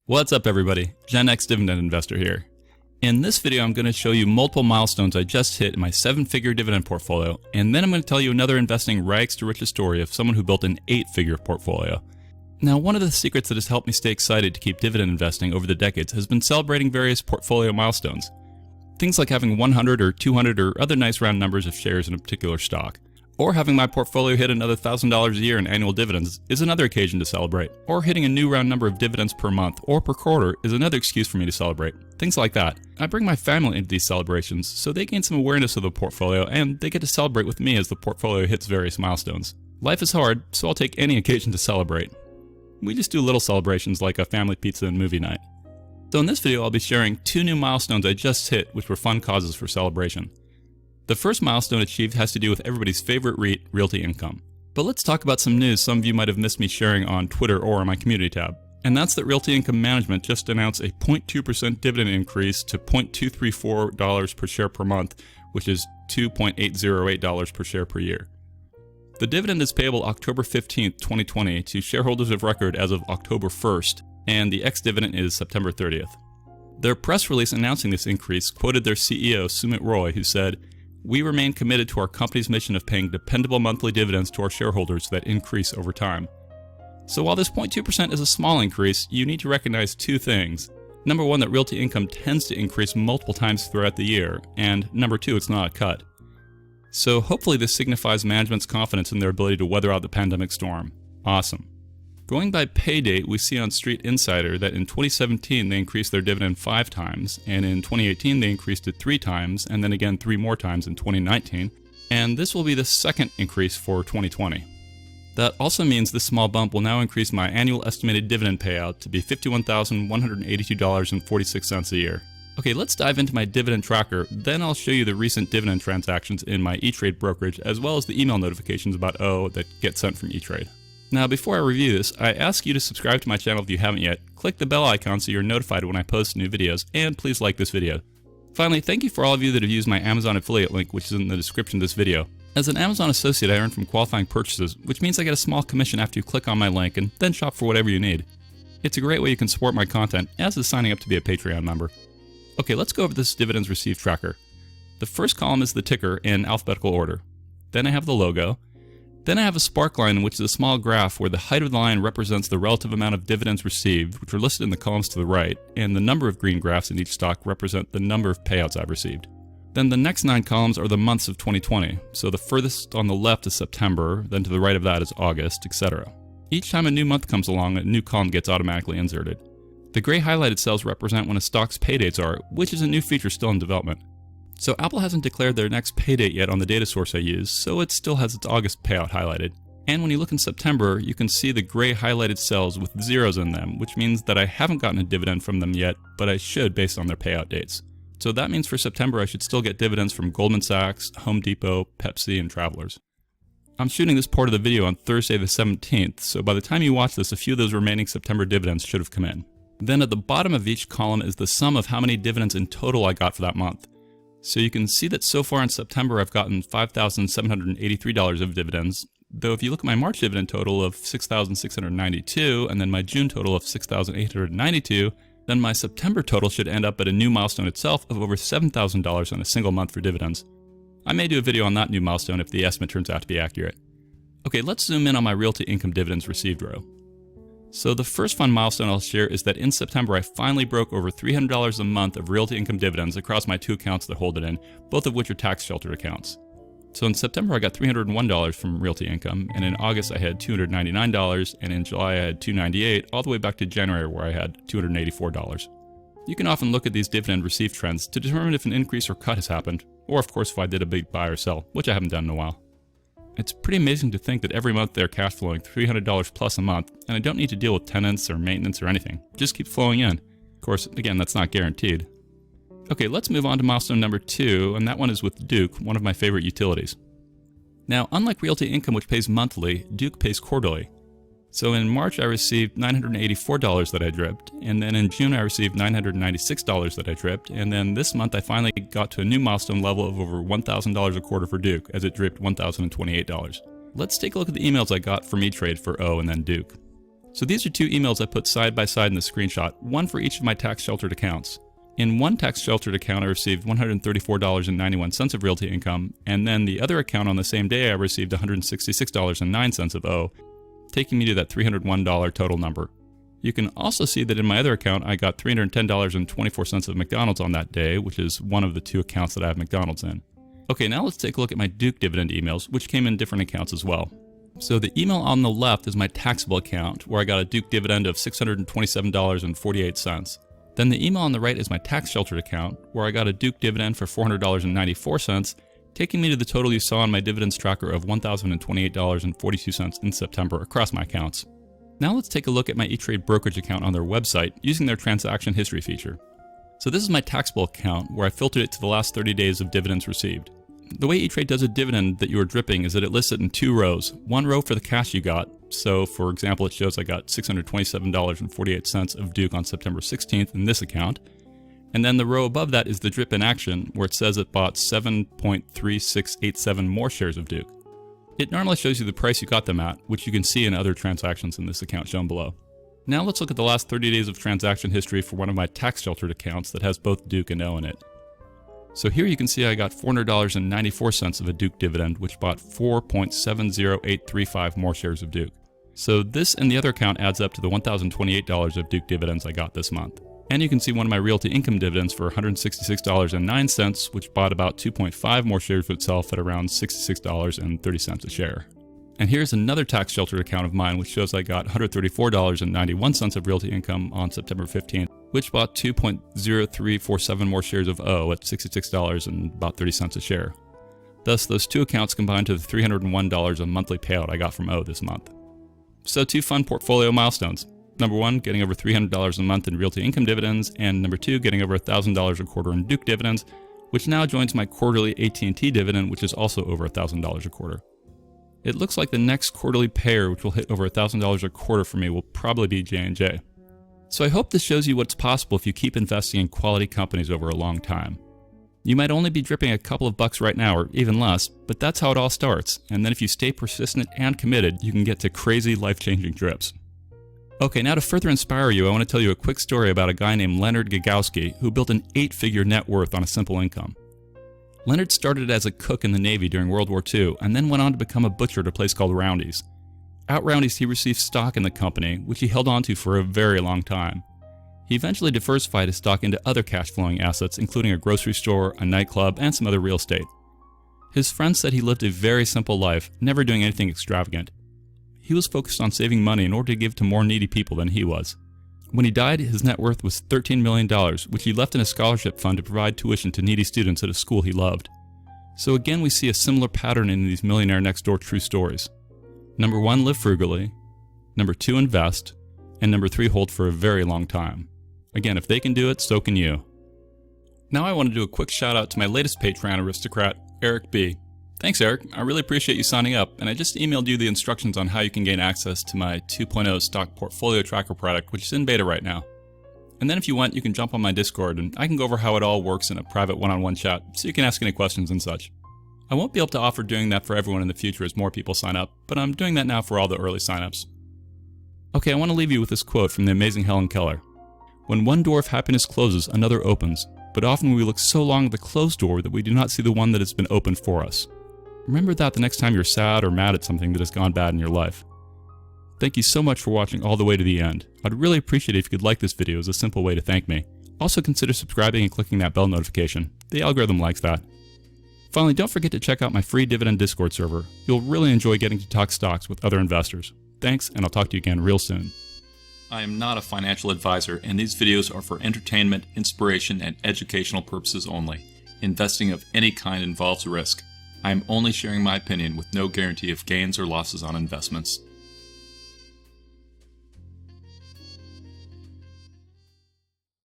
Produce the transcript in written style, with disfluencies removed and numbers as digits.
What's up everybody, GenExDividendInvestor here. In this video I'm going to show you multiple milestones I just hit in my 7-figure dividend portfolio, and then I'm going to tell you another investing rags to riches story of someone who built an 8-figure portfolio. Now, one of the secrets that has helped me stay excited to keep dividend investing over the decades has been celebrating various portfolio milestones. Things like having 100 or 200 or other nice round numbers of shares in a particular stock. Or having my portfolio hit another $1,000 a year in annual dividends is another occasion to celebrate. Or hitting a new round number of dividends per month or per quarter is another excuse for me to celebrate. Things like that. I bring my family into these celebrations so they gain some awareness of the portfolio and they get to celebrate with me as the portfolio hits various milestones. Life is hard, so I'll take any occasion to celebrate. We just do little celebrations like a family pizza and movie night. So in this video I'll be sharing 2 new milestones I just hit which were fun causes for celebration. The first milestone achieved has to do with everybody's favorite REIT, Realty Income. But let's talk about some news some of you might have missed me sharing on Twitter or on my community tab. And that's that Realty Income Management just announced a 0.2% dividend increase to $0.234 per share per month, which is $2.808 per share per year. The dividend is payable October 15th, 2020 to shareholders of record as of October 1st, and the ex-dividend is September 30th. Their press release announcing this increase quoted their CEO, Sumit Roy, who said, "We remain committed to our company's mission of paying dependable monthly dividends to our shareholders that increase over time." So while this 0.2% is a small increase, you need to recognize 2 things. Number 1, that Realty Income tends to increase multiple times throughout the year, and number 2, it's not a cut. So hopefully this signifies management's confidence in their ability to weather out the pandemic storm. Awesome. Going by pay date, we see on Street Insider that in 2017 they increased their dividend 5 times, and in 2018 they increased it 3 times, and then again 3 more times in 2019, and this will be the second increase for 2020. That also means this small bump will now increase my annual estimated dividend payout to be $51,182.46 a year. Okay, let's dive into my dividend tracker, then I'll show you the recent dividend transactions in my E-Trade brokerage, as well as the email notifications about O that get sent from E-Trade. Now, before I review this, I ask you to subscribe to my channel if you haven't yet, click the bell icon so you're notified when I post new videos, and please like this video. Finally, thank you for all of you that have used my Amazon affiliate link, which is in the description of this video. As an Amazon associate, I earn from qualifying purchases, which means I get a small commission after you click on my link and then shop for whatever you need. It's a great way you can support my content, as is signing up to be a Patreon member. Okay, let's go over this dividends received tracker. The first column is the ticker in alphabetical order. Then I have the logo. Then I have a spark line, which is a small graph where the height of the line represents the relative amount of dividends received, which are listed in the columns to the right, and the number of green graphs in each stock represent the number of payouts I've received. Then the next 9 columns are the months of 2020, so the furthest on the left is September, then to the right of that is August, etc. Each time a new month comes along, a new column gets automatically inserted. The gray highlighted cells represent when a stock's pay dates are, which is a new feature still in development. So Apple hasn't declared their next pay date yet on the data source I use, so it still has its August payout highlighted. And when you look in September, you can see the gray highlighted cells with zeros in them, which means that I haven't gotten a dividend from them yet, but I should based on their payout dates. So that means for September I should still get dividends from Goldman Sachs, Home Depot, Pepsi, and Travelers. I'm shooting this part of the video on Thursday the 17th, so by the time you watch this, a few of those remaining September dividends should have come in. Then at the bottom of each column is the sum of how many dividends in total I got for that month. So you can see that so far in September I've gotten $5,783 of dividends, though if you look at my March dividend total of $6,692 and then my June total of $6,892, then my September total should end up at a new milestone itself of over $7,000 in a single month for dividends. I may do a video on that new milestone if the estimate turns out to be accurate. Okay, let's zoom in on my Realty Income dividends received row. So the first fun milestone I'll share is that in September I finally broke over $300 a month of Realty Income dividends across my 2 accounts that hold it in, both of which are tax sheltered accounts. So in September I got $301 from Realty Income, and in August I had $299, and in July I had $298, all the way back to January where I had $284. You can often look at these dividend received trends to determine if an increase or cut has happened, or of course if I did a big buy or sell, which I haven't done in a while. It's pretty amazing to think that every month they're cash flowing $300 plus a month, and I don't need to deal with tenants or maintenance or anything. It just keeps flowing in. Of course, again, that's not guaranteed. Okay, let's move on to milestone number 2, and that one is with Duke, one of my favorite utilities. Now, unlike Realty Income, which pays monthly, Duke pays quarterly. So in March I received $984 that I dripped, and then in June I received $996 that I dripped, and then this month I finally got to a new milestone level of over $1,000 a quarter for Duke, as it dripped $1,028. Let's take a look at the emails I got from E-Trade for O and then Duke. So these are two emails I put side by side in the screenshot, one for each of my tax-sheltered accounts. In one tax-sheltered account, I received $134.91 of Realty Income, and then the other account on the same day I received $166.09 of O, taking me to that $301 total number. You can also see that in my other account, I got $310.24 of McDonald's on that day, which is one of the two accounts that I have McDonald's in. Okay, now let's take a look at my Duke dividend emails, which came in different accounts as well. So the email on the left is my taxable account, where I got a Duke dividend of $627.48. Then the email on the right is my tax-sheltered account, where I got a Duke dividend for $400.94, taking me to the total you saw on my dividends tracker of $1,028.42 in September across my accounts. Now let's take a look at my E-Trade brokerage account on their website using their transaction history feature. So this is my taxable account, where I filtered it to the last 30 days of dividends received. The way E-Trade does a dividend that you are dripping is that it lists it in two rows. One row for the cash you got. So for example, it shows I got $627.48 of Duke on September 16th in this account. And then the row above that is the drip in action, where it says it bought 7.3687 more shares of Duke. It normally shows you the price you got them at, which you can see in other transactions in this account shown below. Now let's look at the last 30 days of transaction history for one of my tax-sheltered accounts that has both Duke and O in it. So here you can see I got $400.94 of a Duke dividend, which bought 4.70835 more shares of Duke. So this and the other account adds up to the $1,028 of Duke dividends I got this month. And you can see one of my Realty Income dividends for $166.09, which bought about 2.5 more shares of itself at around $66.30 a share. And here's another tax-sheltered account of mine, which shows I got $134.91 of Realty Income on September 15th, which bought 2.0347 more shares of O at $66.30 a share. Thus, those two accounts combined to the $301 a monthly payout I got from O this month. So 2 fun portfolio milestones. Number 1, getting over $300 a month in Realty Income dividends, and number 2, getting over $1,000 a quarter in Duke dividends, which now joins my quarterly AT&T dividend, which is also over $1,000 a quarter. It looks like the next quarterly payer, which will hit over $1,000 a quarter for me, will probably be J&J. So I hope this shows you what's possible if you keep investing in quality companies over a long time. You might only be dripping a couple of bucks right now, or even less, but that's how it all starts, and then if you stay persistent and committed, you can get to crazy, life-changing drips. Okay, now to further inspire you, I want to tell you a quick story about a guy named Leonard Gagowski who built an 8-figure net worth on a simple income. Leonard started as a cook in the Navy during World War II and then went on to become a butcher at a place called Roundy's. At Roundy's, he received stock in the company, which he held on to for a very long time. He eventually diversified his stock into other cash-flowing assets, including a grocery store, a nightclub, and some other real estate. His friends said he lived a very simple life, never doing anything extravagant. He was focused on saving money in order to give to more needy people than he was. When he died, his net worth was $13 million, which he left in a scholarship fund to provide tuition to needy students at a school he loved. So again, we see a similar pattern in these millionaire next door true stories. Number 1, live frugally. Number 2, invest. And number 3, hold for a very long time. Again, if they can do it, so can you. Now I want to do a quick shout out to my latest Patreon aristocrat, Eric B. Thanks, Eric. I really appreciate you signing up, and I just emailed you the instructions on how you can gain access to my 2.0 stock portfolio tracker product, which is in beta right now. And then if you want, you can jump on my Discord, and I can go over how it all works in a private one-on-one chat, so you can ask any questions and such. I won't be able to offer doing that for everyone in the future as more people sign up, but I'm doing that now for all the early signups. Okay, I want to leave you with this quote from the amazing Helen Keller. When one door of happiness closes, another opens, but often we look so long at the closed door that we do not see the one that has been opened for us. Remember that the next time you're sad or mad at something that has gone bad in your life. Thank you so much for watching all the way to the end. I'd really appreciate it if you could like this video as a simple way to thank me. Also consider subscribing and clicking that bell notification. The algorithm likes that. Finally, don't forget to check out my free Dividend Discord server. You'll really enjoy getting to talk stocks with other investors. Thanks, and I'll talk to you again real soon. I am not a financial advisor, and these videos are for entertainment, inspiration, and educational purposes only. Investing of any kind involves risk. I am only sharing my opinion with no guarantee of gains or losses on investments.